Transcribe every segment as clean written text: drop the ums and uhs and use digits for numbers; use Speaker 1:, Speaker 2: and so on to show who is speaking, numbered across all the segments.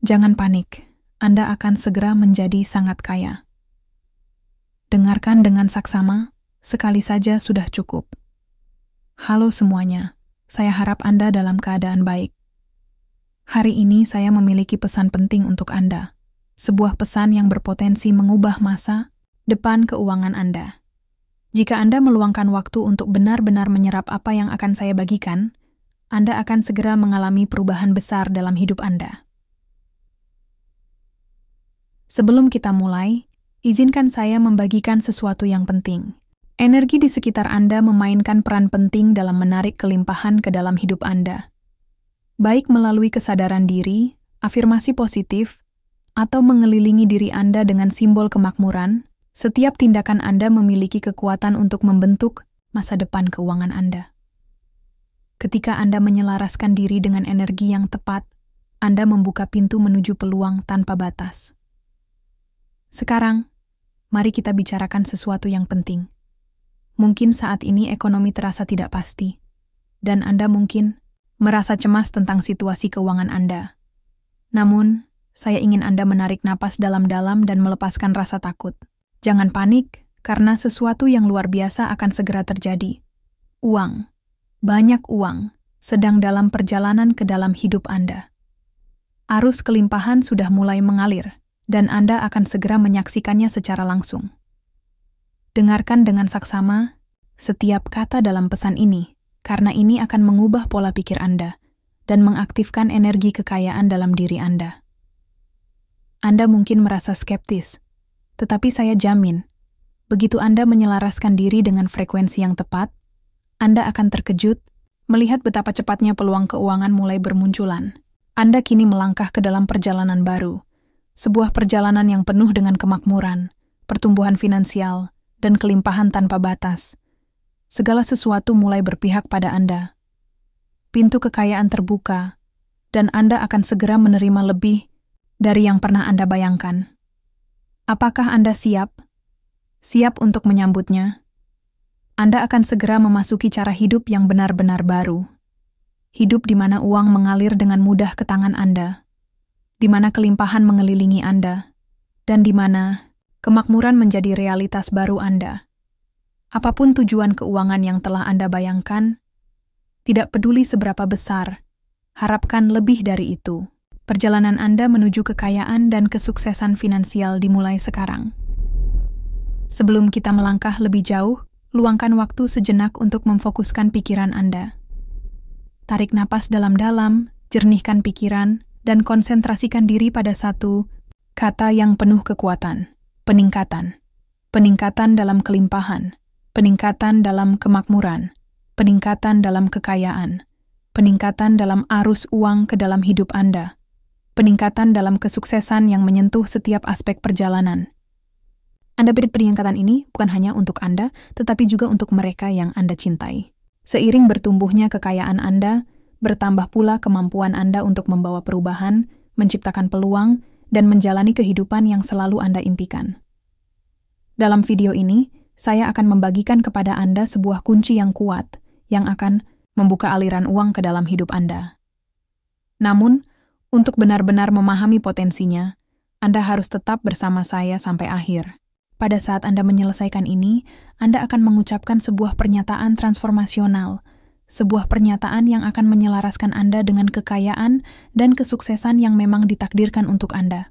Speaker 1: Jangan panik, Anda akan segera menjadi sangat kaya. Dengarkan dengan saksama, sekali saja sudah cukup. Halo semuanya, saya harap Anda dalam keadaan baik. Hari ini saya memiliki pesan penting untuk Anda. Sebuah pesan yang berpotensi mengubah masa depan keuangan Anda. Jika Anda meluangkan waktu untuk benar-benar menyerap apa yang akan saya bagikan, Anda akan segera mengalami perubahan besar dalam hidup Anda. Sebelum kita mulai, izinkan saya membagikan sesuatu yang penting. Energi di sekitar Anda memainkan peran penting dalam menarik kelimpahan ke dalam hidup Anda. Baik melalui kesadaran diri, afirmasi positif, atau mengelilingi diri Anda dengan simbol kemakmuran, setiap tindakan Anda memiliki kekuatan untuk membentuk masa depan keuangan Anda. Ketika Anda menyelaraskan diri dengan energi yang tepat, Anda membuka pintu menuju peluang tanpa batas. Sekarang, mari kita bicarakan sesuatu yang penting. Mungkin saat ini ekonomi terasa tidak pasti, dan Anda mungkin merasa cemas tentang situasi keuangan Anda. Namun, saya ingin Anda menarik napas dalam-dalam dan melepaskan rasa takut. Jangan panik, karena sesuatu yang luar biasa akan segera terjadi. Uang, banyak uang, sedang dalam perjalanan ke dalam hidup Anda. Arus kelimpahan sudah mulai mengalir, dan Anda akan segera menyaksikannya secara langsung. Dengarkan dengan saksama setiap kata dalam pesan ini, karena ini akan mengubah pola pikir Anda dan mengaktifkan energi kekayaan dalam diri Anda. Anda mungkin merasa skeptis, tetapi saya jamin, begitu Anda menyelaraskan diri dengan frekuensi yang tepat, Anda akan terkejut melihat betapa cepatnya peluang keuangan mulai bermunculan. Anda kini melangkah ke dalam perjalanan baru, sebuah perjalanan yang penuh dengan kemakmuran, pertumbuhan finansial, dan kelimpahan tanpa batas. Segala sesuatu mulai berpihak pada Anda. Pintu kekayaan terbuka, dan Anda akan segera menerima lebih dari yang pernah Anda bayangkan. Apakah Anda siap? Siap untuk menyambutnya? Anda akan segera memasuki cara hidup yang benar-benar baru. Hidup di mana uang mengalir dengan mudah ke tangan Anda, di mana kelimpahan mengelilingi Anda, dan di mana kemakmuran menjadi realitas baru Anda. Apapun tujuan keuangan yang telah Anda bayangkan, tidak peduli seberapa besar, harapkan lebih dari itu. Perjalanan Anda menuju kekayaan dan kesuksesan finansial dimulai sekarang. Sebelum kita melangkah lebih jauh, luangkan waktu sejenak untuk memfokuskan pikiran Anda. Tarik napas dalam-dalam, jernihkan pikiran, dan konsentrasikan diri pada satu kata yang penuh kekuatan. Peningkatan. Peningkatan dalam kelimpahan. Peningkatan dalam kemakmuran. Peningkatan dalam kekayaan. Peningkatan dalam arus uang ke dalam hidup Anda. Peningkatan dalam kesuksesan yang menyentuh setiap aspek perjalanan. Anda beri peningkatan ini bukan hanya untuk Anda, tetapi juga untuk mereka yang Anda cintai. Seiring bertumbuhnya kekayaan Anda, bertambah pula kemampuan Anda untuk membawa perubahan, menciptakan peluang, dan menjalani kehidupan yang selalu Anda impikan. Dalam video ini, saya akan membagikan kepada Anda sebuah kunci yang kuat yang akan membuka aliran uang ke dalam hidup Anda. Namun, untuk benar-benar memahami potensinya, Anda harus tetap bersama saya sampai akhir. Pada saat Anda menyelesaikan ini, Anda akan mengucapkan sebuah pernyataan transformasional, sebuah pernyataan yang akan menyelaraskan Anda dengan kekayaan dan kesuksesan yang memang ditakdirkan untuk Anda.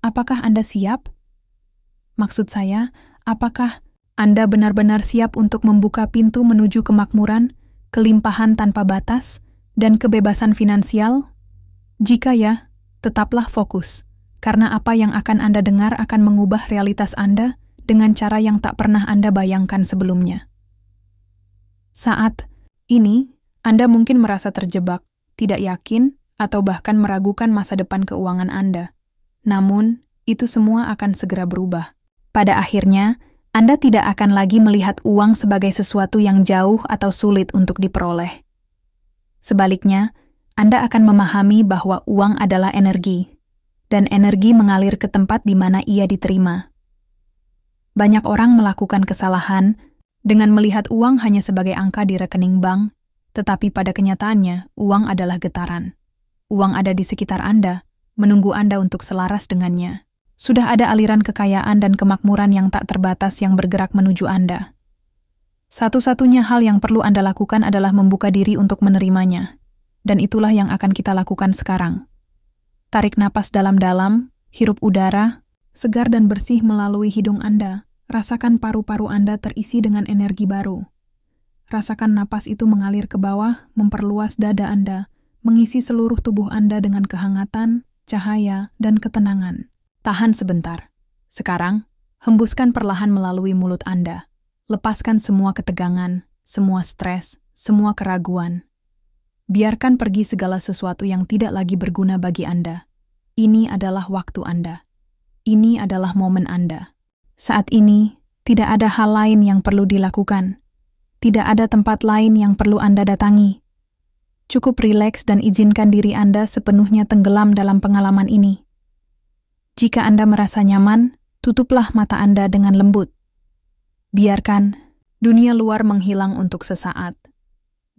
Speaker 1: Apakah Anda siap? Maksud saya, apakah Anda benar-benar siap untuk membuka pintu menuju kemakmuran, kelimpahan tanpa batas, dan kebebasan finansial? Jika ya, tetaplah fokus, karena apa yang akan Anda dengar akan mengubah realitas Anda dengan cara yang tak pernah Anda bayangkan sebelumnya. Saat ini, Anda mungkin merasa terjebak, tidak yakin, atau bahkan meragukan masa depan keuangan Anda. Namun, itu semua akan segera berubah. Pada akhirnya, Anda tidak akan lagi melihat uang sebagai sesuatu yang jauh atau sulit untuk diperoleh. Sebaliknya, Anda akan memahami bahwa uang adalah energi, dan energi mengalir ke tempat di mana ia diterima. Banyak orang melakukan kesalahan dengan melihat uang hanya sebagai angka di rekening bank, tetapi pada kenyataannya, uang adalah getaran. Uang ada di sekitar Anda, menunggu Anda untuk selaras dengannya. Sudah ada aliran kekayaan dan kemakmuran yang tak terbatas yang bergerak menuju Anda. Satu-satunya hal yang perlu Anda lakukan adalah membuka diri untuk menerimanya. Dan itulah yang akan kita lakukan sekarang. Tarik napas dalam-dalam, hirup udara, segar dan bersih melalui hidung Anda. Rasakan paru-paru Anda terisi dengan energi baru. Rasakan napas itu mengalir ke bawah, memperluas dada Anda, mengisi seluruh tubuh Anda dengan kehangatan, cahaya, dan ketenangan. Tahan sebentar. Sekarang, hembuskan perlahan melalui mulut Anda. Lepaskan semua ketegangan, semua stres, semua keraguan. Biarkan pergi segala sesuatu yang tidak lagi berguna bagi Anda. Ini adalah waktu Anda. Ini adalah momen Anda. Saat ini, tidak ada hal lain yang perlu dilakukan. Tidak ada tempat lain yang perlu Anda datangi. Cukup rileks dan izinkan diri Anda sepenuhnya tenggelam dalam pengalaman ini. Jika Anda merasa nyaman, tutuplah mata Anda dengan lembut. Biarkan dunia luar menghilang untuk sesaat.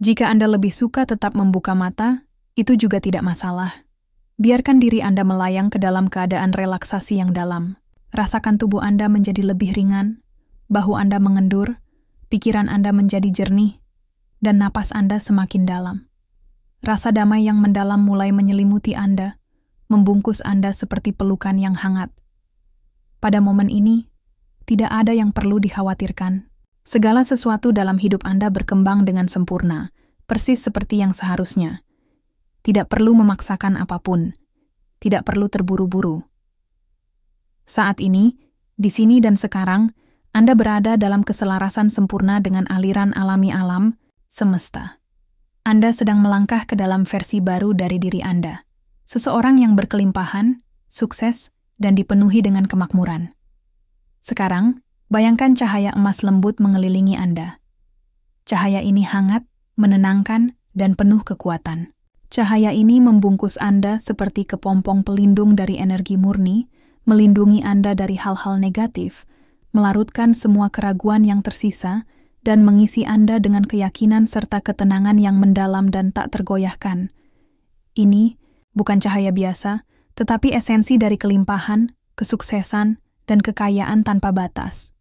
Speaker 1: Jika Anda lebih suka tetap membuka mata, itu juga tidak masalah. Biarkan diri Anda melayang ke dalam keadaan relaksasi yang dalam. Rasakan tubuh Anda menjadi lebih ringan, bahu Anda mengendur, pikiran Anda menjadi jernih, dan napas Anda semakin dalam. Rasa damai yang mendalam mulai menyelimuti Anda, membungkus Anda seperti pelukan yang hangat. Pada momen ini, tidak ada yang perlu dikhawatirkan. Segala sesuatu dalam hidup Anda berkembang dengan sempurna, persis seperti yang seharusnya. Tidak perlu memaksakan apapun. Tidak perlu terburu-buru. Saat ini, di sini dan sekarang, Anda berada dalam keselarasan sempurna dengan aliran alami alam, semesta. Anda sedang melangkah ke dalam versi baru dari diri Anda. Seseorang yang berkelimpahan, sukses, dan dipenuhi dengan kemakmuran. Sekarang, bayangkan cahaya emas lembut mengelilingi Anda. Cahaya ini hangat, menenangkan, dan penuh kekuatan. Cahaya ini membungkus Anda seperti kepompong pelindung dari energi murni, melindungi Anda dari hal-hal negatif, melarutkan semua keraguan yang tersisa, dan mengisi Anda dengan keyakinan serta ketenangan yang mendalam dan tak tergoyahkan. Ini bukan cahaya biasa, tetapi esensi dari kelimpahan, kesuksesan, dan kekayaan tanpa batas.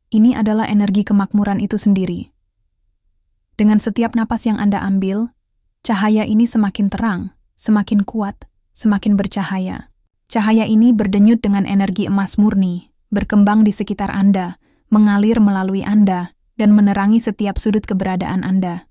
Speaker 1: Ini adalah energi kemakmuran itu sendiri. Dengan setiap napas yang Anda ambil, cahaya ini semakin terang, semakin kuat, semakin bercahaya. Cahaya ini berdenyut dengan energi emas murni, berkembang di sekitar Anda, mengalir melalui Anda, dan menerangi setiap sudut keberadaan Anda.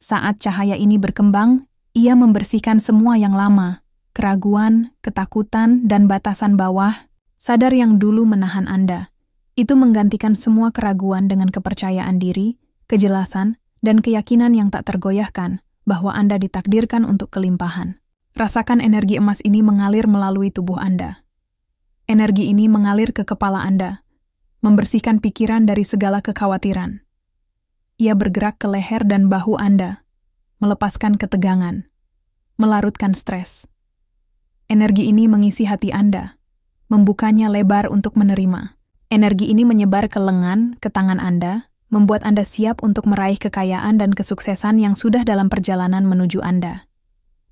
Speaker 1: Saat cahaya ini berkembang, ia membersihkan semua yang lama, keraguan, ketakutan, dan batasan bawah, sadar yang dulu menahan Anda. Itu menggantikan semua keraguan dengan kepercayaan diri, kejelasan, dan keyakinan yang tak tergoyahkan bahwa Anda ditakdirkan untuk kelimpahan. Rasakan energi emas ini mengalir melalui tubuh Anda. Energi ini mengalir ke kepala Anda, membersihkan pikiran dari segala kekhawatiran. Ia bergerak ke leher dan bahu Anda, melepaskan ketegangan, melarutkan stres. Energi ini mengisi hati Anda, membukanya lebar untuk menerima. Energi ini menyebar ke lengan, ke tangan Anda, membuat Anda siap untuk meraih kekayaan dan kesuksesan yang sudah dalam perjalanan menuju Anda.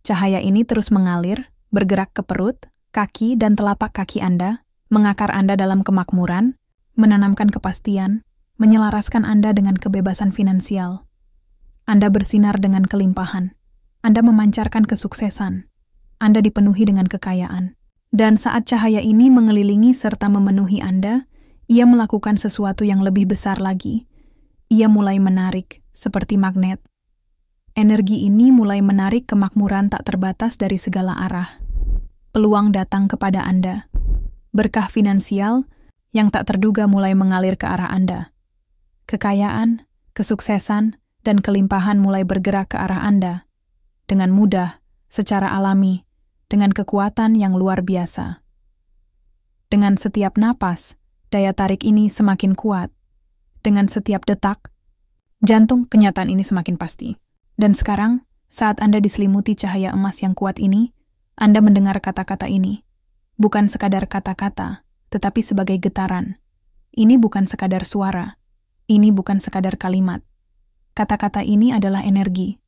Speaker 1: Cahaya ini terus mengalir, bergerak ke perut, kaki, dan telapak kaki Anda, mengakar Anda dalam kemakmuran, menanamkan kepastian, menyelaraskan Anda dengan kebebasan finansial. Anda bersinar dengan kelimpahan. Anda memancarkan kesuksesan. Anda dipenuhi dengan kekayaan. Dan saat cahaya ini mengelilingi serta memenuhi Anda, ia melakukan sesuatu yang lebih besar lagi. Ia mulai menarik, seperti magnet. Energi ini mulai menarik kemakmuran tak terbatas dari segala arah. Peluang datang kepada Anda. Berkah finansial yang tak terduga mulai mengalir ke arah Anda. Kekayaan, kesuksesan, dan kelimpahan mulai bergerak ke arah Anda. Dengan mudah, secara alami, dengan kekuatan yang luar biasa. Dengan setiap napas, daya tarik ini semakin kuat. Dengan setiap detak, jantung kenyataan ini semakin pasti. Dan sekarang, saat Anda diselimuti cahaya emas yang kuat ini, Anda mendengar kata-kata ini. Bukan sekadar kata-kata, tetapi sebagai getaran. Ini bukan sekadar suara. Ini bukan sekadar kalimat. Kata-kata ini adalah energi.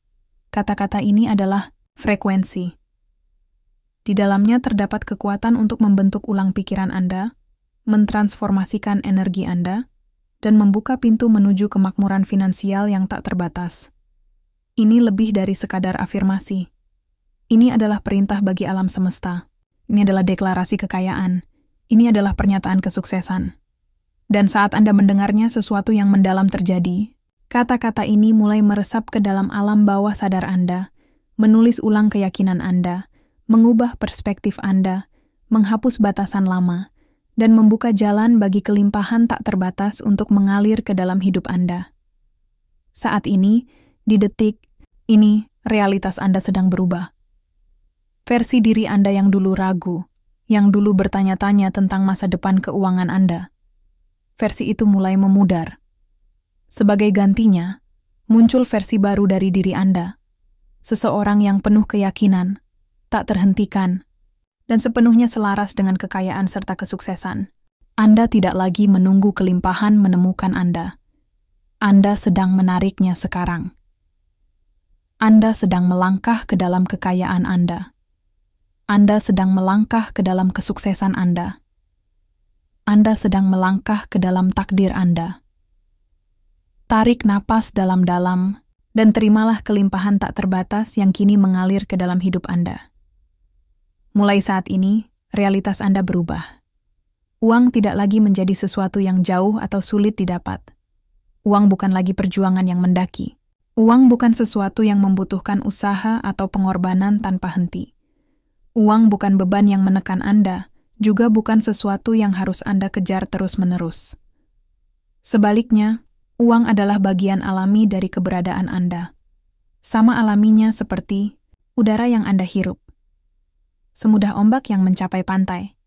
Speaker 1: Kata-kata ini adalah frekuensi. Di dalamnya terdapat kekuatan untuk membentuk ulang pikiran Anda, mentransformasikan energi Anda, dan membuka pintu menuju kemakmuran finansial yang tak terbatas. Ini lebih dari sekadar afirmasi. Ini adalah perintah bagi alam semesta. Ini adalah deklarasi kekayaan. Ini adalah pernyataan kesuksesan. Dan saat Anda mendengarnya, sesuatu yang mendalam terjadi. Kata-kata ini mulai meresap ke dalam alam bawah sadar Anda, menulis ulang keyakinan Anda, mengubah perspektif Anda, menghapus batasan lama, dan membuka jalan bagi kelimpahan tak terbatas untuk mengalir ke dalam hidup Anda. Saat ini, di detik ini, realitas Anda sedang berubah. Versi diri Anda yang dulu ragu, yang dulu bertanya-tanya tentang masa depan keuangan Anda, versi itu mulai memudar. Sebagai gantinya, muncul versi baru dari diri Anda, seseorang yang penuh keyakinan, tak terhentikan, dan sepenuhnya selaras dengan kekayaan serta kesuksesan. Anda tidak lagi menunggu kelimpahan menemukan Anda. Anda sedang menariknya sekarang. Anda sedang melangkah ke dalam kekayaan Anda. Anda sedang melangkah ke dalam kesuksesan Anda. Anda sedang melangkah ke dalam takdir Anda. Tarik napas dalam-dalam dan terimalah kelimpahan tak terbatas yang kini mengalir ke dalam hidup Anda. Mulai saat ini, realitas Anda berubah. Uang tidak lagi menjadi sesuatu yang jauh atau sulit didapat. Uang bukan lagi perjuangan yang mendaki. Uang bukan sesuatu yang membutuhkan usaha atau pengorbanan tanpa henti. Uang bukan beban yang menekan Anda, juga bukan sesuatu yang harus Anda kejar terus-menerus. Sebaliknya, uang adalah bagian alami dari keberadaan Anda. Sama alaminya seperti udara yang Anda hirup. Semudah ombak yang mencapai pantai.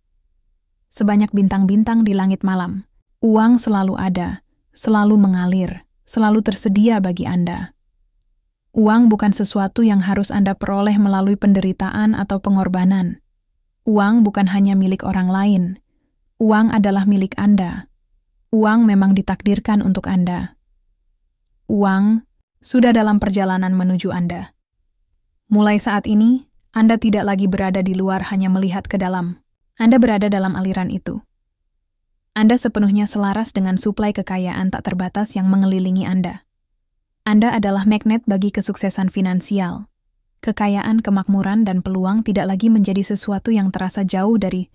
Speaker 1: Sebanyak bintang-bintang di langit malam, uang selalu ada, selalu mengalir, selalu tersedia bagi Anda. Uang bukan sesuatu yang harus Anda peroleh melalui penderitaan atau pengorbanan. Uang bukan hanya milik orang lain. Uang adalah milik Anda. Uang memang ditakdirkan untuk Anda. Uang sudah dalam perjalanan menuju Anda. Mulai saat ini, Anda tidak lagi berada di luar hanya melihat ke dalam. Anda berada dalam aliran itu. Anda sepenuhnya selaras dengan suplai kekayaan tak terbatas yang mengelilingi Anda. Anda adalah magnet bagi kesuksesan finansial. Kekayaan, kemakmuran, dan peluang tidak lagi menjadi sesuatu yang terasa jauh dari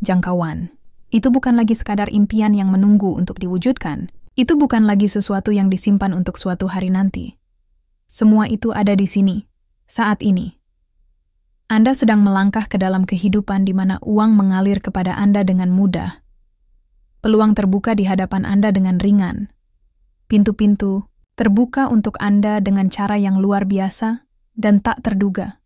Speaker 1: jangkauan. Itu bukan lagi sekadar impian yang menunggu untuk diwujudkan. Itu bukan lagi sesuatu yang disimpan untuk suatu hari nanti. Semua itu ada di sini, saat ini. Anda sedang melangkah ke dalam kehidupan di mana uang mengalir kepada Anda dengan mudah. Peluang terbuka di hadapan Anda dengan ringan. Pintu-pintu terbuka untuk Anda dengan cara yang luar biasa dan tak terduga.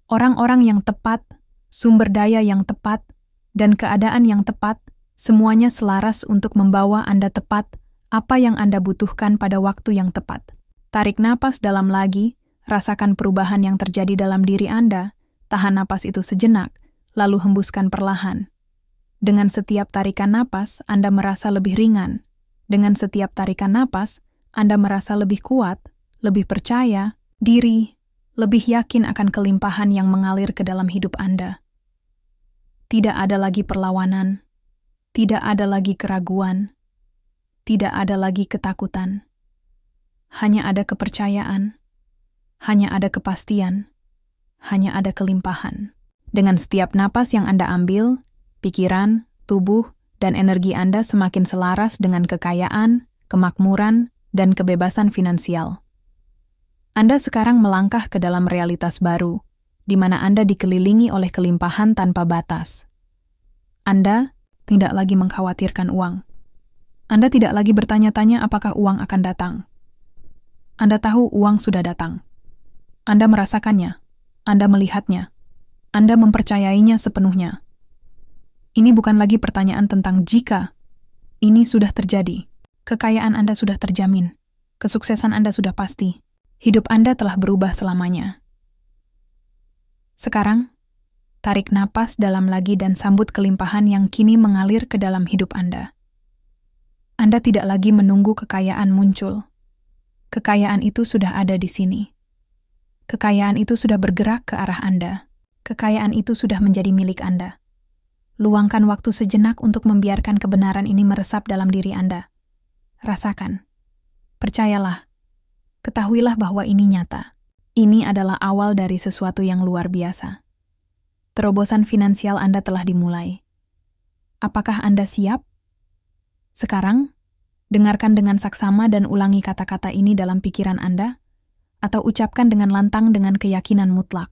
Speaker 1: Orang-orang yang tepat, sumber daya yang tepat, dan keadaan yang tepat, semuanya selaras untuk membawa Anda tepat apa yang Anda butuhkan pada waktu yang tepat. Tarik napas dalam lagi, rasakan perubahan yang terjadi dalam diri Anda, tahan napas itu sejenak, lalu hembuskan perlahan. Dengan setiap tarikan napas, Anda merasa lebih ringan. Dengan setiap tarikan napas, Anda merasa lebih kuat, lebih percaya diri, lebih yakin akan kelimpahan yang mengalir ke dalam hidup Anda. Tidak ada lagi perlawanan, tidak ada lagi keraguan, tidak ada lagi ketakutan. Hanya ada kepercayaan, hanya ada kepastian, hanya ada kelimpahan. Dengan setiap napas yang Anda ambil, pikiran, tubuh, dan energi Anda semakin selaras dengan kekayaan, kemakmuran, dan kebebasan finansial. Anda sekarang melangkah ke dalam realitas baru, di mana Anda dikelilingi oleh kelimpahan tanpa batas. Anda tidak lagi mengkhawatirkan uang. Anda tidak lagi bertanya-tanya apakah uang akan datang. Anda tahu uang sudah datang. Anda merasakannya. Anda melihatnya. Anda mempercayainya sepenuhnya. Ini bukan lagi pertanyaan tentang jika. Ini sudah terjadi. Kekayaan Anda sudah terjamin. Kesuksesan Anda sudah pasti. Hidup Anda telah berubah selamanya. Sekarang, tarik napas dalam lagi dan sambut kelimpahan yang kini mengalir ke dalam hidup Anda. Anda tidak lagi menunggu kekayaan muncul. Kekayaan itu sudah ada di sini. Kekayaan itu sudah bergerak ke arah Anda. Kekayaan itu sudah menjadi milik Anda. Luangkan waktu sejenak untuk membiarkan kebenaran ini meresap dalam diri Anda. Rasakan. Percayalah. Ketahuilah bahwa ini nyata. Ini adalah awal dari sesuatu yang luar biasa. Terobosan finansial Anda telah dimulai. Apakah Anda siap? Sekarang, dengarkan dengan saksama dan ulangi kata-kata ini dalam pikiran Anda, atau ucapkan dengan lantang dengan keyakinan mutlak.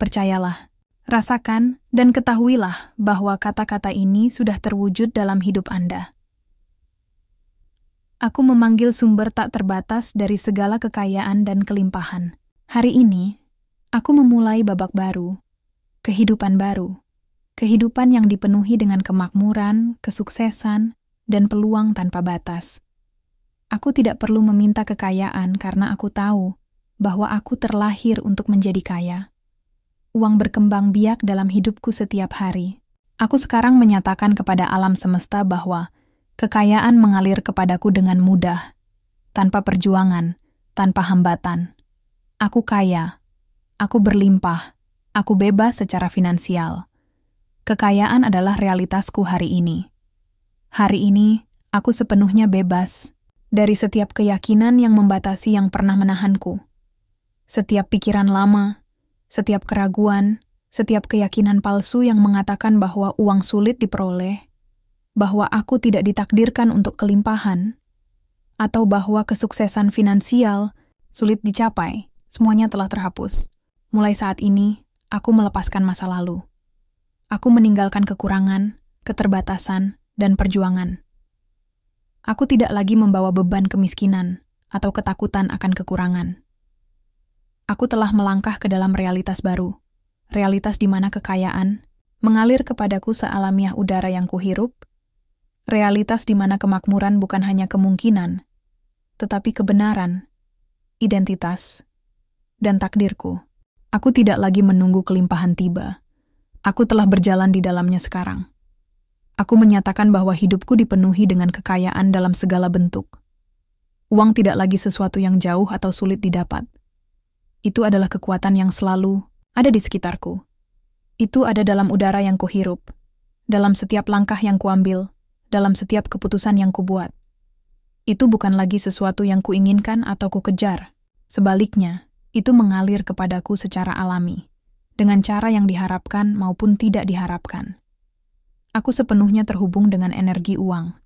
Speaker 1: Percayalah, rasakan, dan ketahuilah bahwa kata-kata ini sudah terwujud dalam hidup Anda. Aku memanggil sumber tak terbatas dari segala kekayaan dan kelimpahan. Hari ini, aku memulai babak baru, kehidupan baru, kehidupan yang dipenuhi dengan kemakmuran, kesuksesan, dan peluang tanpa batas. Aku tidak perlu meminta kekayaan karena aku tahu bahwa aku terlahir untuk menjadi kaya. Uang berkembang biak dalam hidupku setiap hari. Aku sekarang menyatakan kepada alam semesta bahwa kekayaan mengalir kepadaku dengan mudah, tanpa perjuangan, tanpa hambatan. Aku kaya, aku berlimpah, aku bebas secara finansial. Kekayaan adalah realitasku hari ini. Hari ini, aku sepenuhnya bebas dari setiap keyakinan yang membatasi yang pernah menahanku. Setiap pikiran lama, setiap keraguan, setiap keyakinan palsu yang mengatakan bahwa uang sulit diperoleh, bahwa aku tidak ditakdirkan untuk kelimpahan, atau bahwa kesuksesan finansial sulit dicapai, semuanya telah terhapus. Mulai saat ini, aku melepaskan masa lalu. Aku meninggalkan kekurangan, keterbatasan, dan perjuangan. Aku tidak lagi membawa beban kemiskinan atau ketakutan akan kekurangan. Aku telah melangkah ke dalam realitas baru, realitas di mana kekayaan mengalir kepadaku sealamiah udara yang kuhirup, realitas di mana kemakmuran bukan hanya kemungkinan, tetapi kebenaran, identitas, dan takdirku. Aku tidak lagi menunggu kelimpahan tiba. Aku telah berjalan di dalamnya sekarang. Aku menyatakan bahwa hidupku dipenuhi dengan kekayaan dalam segala bentuk. Uang tidak lagi sesuatu yang jauh atau sulit didapat. Itu adalah kekuatan yang selalu ada di sekitarku. Itu ada dalam udara yang kuhirup, dalam setiap langkah yang kuambil, dalam setiap keputusan yang kubuat. Itu bukan lagi sesuatu yang kuinginkan atau kukejar. Sebaliknya, itu mengalir kepadaku secara alami, dengan cara yang diharapkan maupun tidak diharapkan. Aku sepenuhnya terhubung dengan energi uang.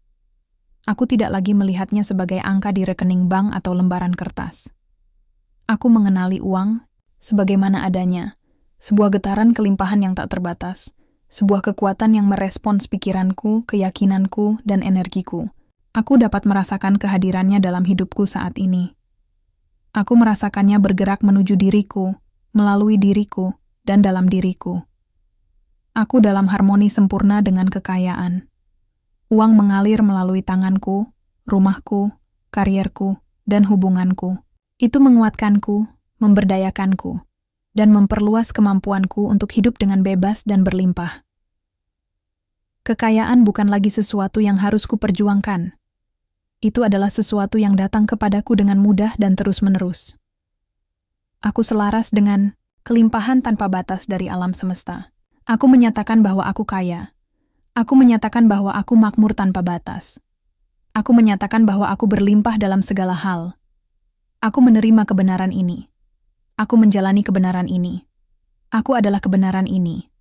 Speaker 1: Aku tidak lagi melihatnya sebagai angka di rekening bank atau lembaran kertas. Aku mengenali uang sebagaimana adanya, sebuah getaran kelimpahan yang tak terbatas, sebuah kekuatan yang merespons pikiranku, keyakinanku, dan energiku. Aku dapat merasakan kehadirannya dalam hidupku saat ini. Aku merasakannya bergerak menuju diriku, melalui diriku, dan dalam diriku. Aku dalam harmoni sempurna dengan kekayaan. Uang mengalir melalui tanganku, rumahku, karierku, dan hubunganku. Itu menguatkanku, memberdayakanku, dan memperluas kemampuanku untuk hidup dengan bebas dan berlimpah. Kekayaan bukan lagi sesuatu yang harus kuperjuangkan. Itu adalah sesuatu yang datang kepadaku dengan mudah dan terus-menerus. Aku selaras dengan kelimpahan tanpa batas dari alam semesta. Aku menyatakan bahwa aku kaya. Aku menyatakan bahwa aku makmur tanpa batas. Aku menyatakan bahwa aku berlimpah dalam segala hal. Aku menerima kebenaran ini. Aku menjalani kebenaran ini. Aku adalah kebenaran ini.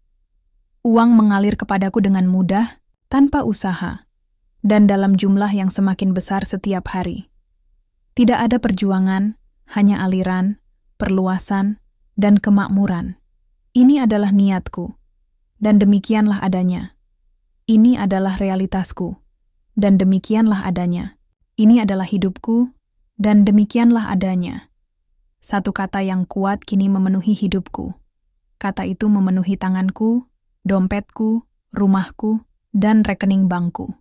Speaker 1: Uang mengalir kepadaku dengan mudah, tanpa usaha, dan dalam jumlah yang semakin besar setiap hari. Tidak ada perjuangan, hanya aliran, perluasan, dan kemakmuran. Ini adalah niatku, dan demikianlah adanya. Ini adalah realitasku, dan demikianlah adanya. Ini adalah hidupku, dan demikianlah adanya. Satu kata yang kuat kini memenuhi hidupku. Kata itu memenuhi tanganku, dompetku, rumahku, dan rekening bankku.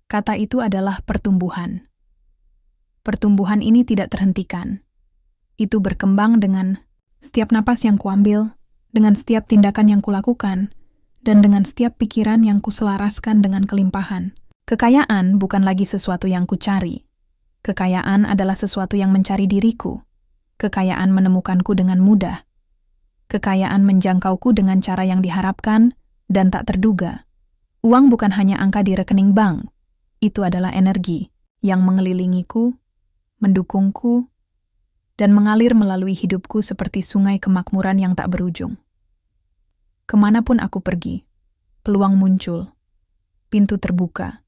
Speaker 1: Kata itu adalah pertumbuhan. Pertumbuhan ini tidak terhentikan. Itu berkembang dengan setiap napas yang kuambil, dengan setiap tindakan yang kulakukan, dan dengan setiap pikiran yang kuselaraskan dengan kelimpahan. Kekayaan bukan lagi sesuatu yang kucari. Kekayaan adalah sesuatu yang mencari diriku. Kekayaan menemukanku dengan mudah. Kekayaan menjangkauku dengan cara yang diharapkan dan tak terduga. Uang bukan hanya angka di rekening bank. Itu adalah energi yang mengelilingiku, mendukungku, dan mengalir melalui hidupku seperti sungai kemakmuran yang tak berujung. Kemanapun aku pergi, peluang muncul, pintu terbuka,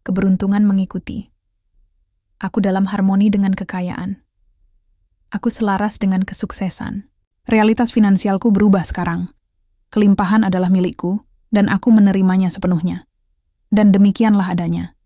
Speaker 1: keberuntungan mengikuti. Aku dalam harmoni dengan kekayaan. Aku selaras dengan kesuksesan. Realitas finansialku berubah sekarang. Kelimpahan adalah milikku, dan aku menerimanya sepenuhnya. Dan demikianlah adanya.